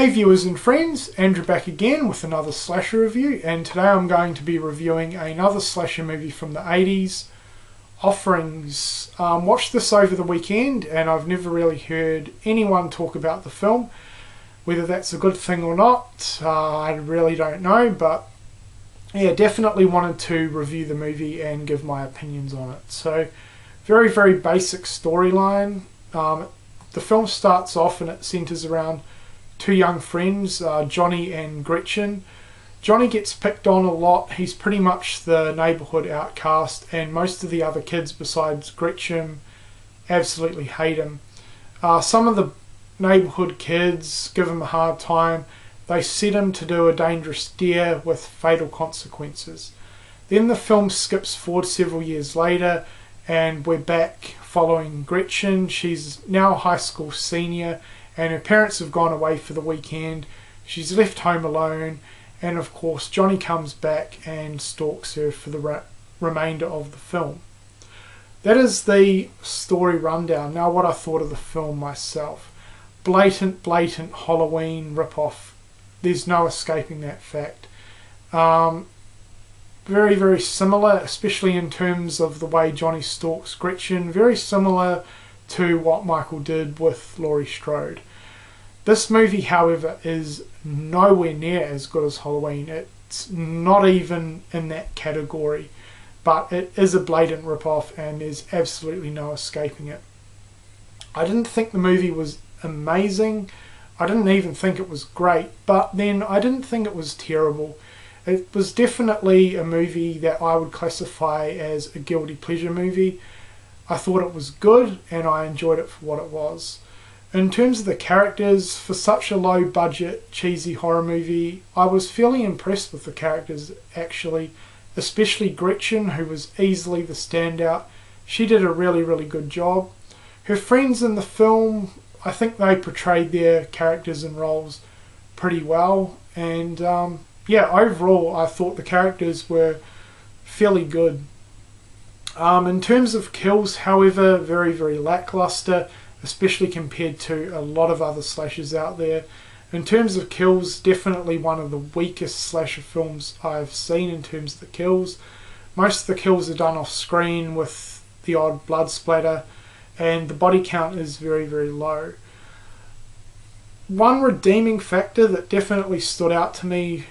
Hey viewers and friends, Andrew back again with another slasher review, and today I'm going to be reviewing another slasher movie from the 80s, Offerings. Watched this over the weekend and I've never really heard anyone talk about the film. Whether that's a good thing or not, I really don't know, but yeah, definitely wanted to review the movie and give my opinions on it. So, very basic storyline. The film starts off and it centres around two young friends, Johnny and Gretchen. Johnny gets picked on a lot. He's pretty much the neighbourhood outcast, and most of the other kids besides Gretchen absolutely hate him. Some of the neighbourhood kids give him a hard time. They set him to do a dangerous dare with fatal consequences. Then the film skips forward several years later and we're back following Gretchen. She's now a high school senior and her parents have gone away for the weekend. She's left home alone, and of course Johnny comes back and stalks her for the remainder of the film. That is the story rundown. Now what I thought of the film myself. Blatant Halloween ripoff. There's no escaping that fact. Very similar, especially in terms of the way Johnny stalks Gretchen. Very similar to what Michael did with Laurie Strode. This movie, however, is nowhere near as good as Halloween. It's not even in that category, but it is a blatant ripoff and there's absolutely no escaping it. I didn't think the movie was amazing. I didn't even think it was great, but then I didn't think it was terrible. It was definitely a movie that I would classify as a guilty pleasure movie. I thought it was good and I enjoyed it for what it was. In terms of the characters, for such a low budget cheesy horror movie, I was fairly impressed with the characters actually, especially Gretchen, who was easily the standout. She did a really good job. Her friends in the film, I think they portrayed their characters and roles pretty well, and yeah, overall I thought the characters were fairly good. In terms of kills, however, very lackluster, especially compared to a lot of other slashers out there. In terms of kills, definitely one of the weakest slasher films I've seen in terms of the kills. Most of the kills are done off screen with the odd blood splatter, and the body count is very low. One redeeming factor that definitely stood out to me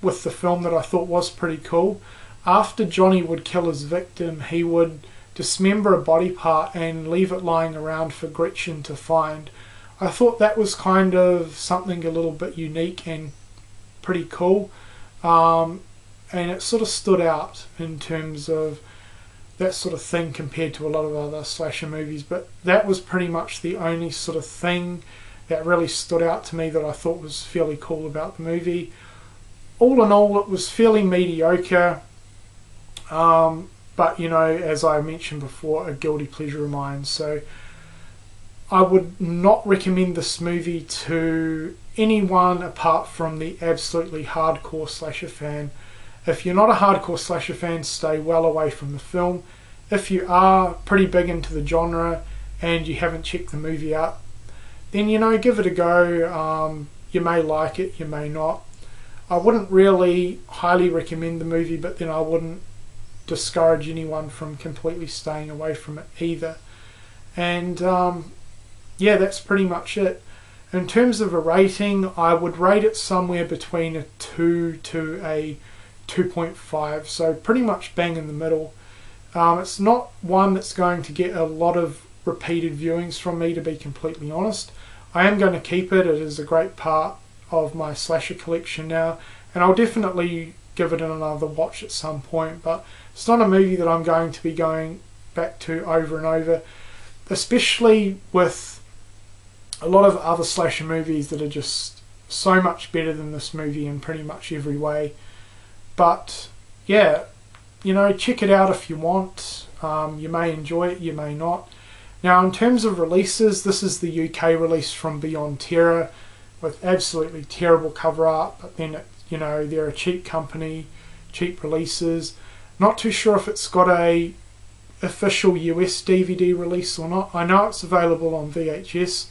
with the film that I thought was pretty cool, after Johnny would kill his victim, he would dismember a body part and leave it lying around for Gretchen to find. I thought that was kind of something a little bit unique and pretty cool, and it sort of stood out in terms of that sort of thing compared to a lot of other slasher movies, but that was pretty much the only sort of thing that really stood out to me that I thought was fairly cool about the movie. All in all, it was fairly mediocre, but you know, as I mentioned before, a guilty pleasure of mine. So I would not recommend this movie to anyone apart from the absolutely hardcore slasher fan. If you're not a hardcore slasher fan, stay well away from the film. If you are pretty big into the genre and you haven't checked the movie out, then you know, give it a go. You may like it, you may not. I wouldn't really highly recommend the movie, but then I wouldn't discourage anyone from completely staying away from it either. And yeah, that's pretty much it. In terms of a rating, I would rate it somewhere between a 2 to a 2.5, so pretty much bang in the middle. It's not one that's going to get a lot of repeated viewings from me, to be completely honest. I am going to keep it. It is a great part of my slasher collection now, and I'll definitely give it another watch at some point, but it's not a movie that I'm going to be going back to over and over, especially with a lot of other slasher movies that are just so much better than this movie in pretty much every way. But yeah, you know, check it out if you want. You may enjoy it, you may not. Now, in terms of releases, this is the UK release from Beyond Terror with absolutely terrible cover art, but then you know, they're a cheap company, cheap releases. Not too sure if it's got a official US DVD release or not. I know it's available on VHS,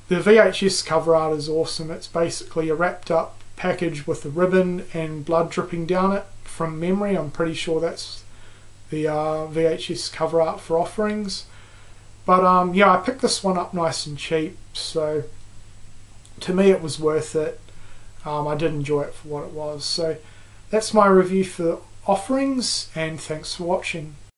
The VHS cover art is awesome. It's basically a wrapped up package with a ribbon and blood dripping down it from memory. I'm pretty sure that's the VHS cover art for Offerings. But yeah, I picked this one up nice and cheap, so to me it was worth it. I did enjoy it for what it was. So that's my review for Offerings, and thanks for watching.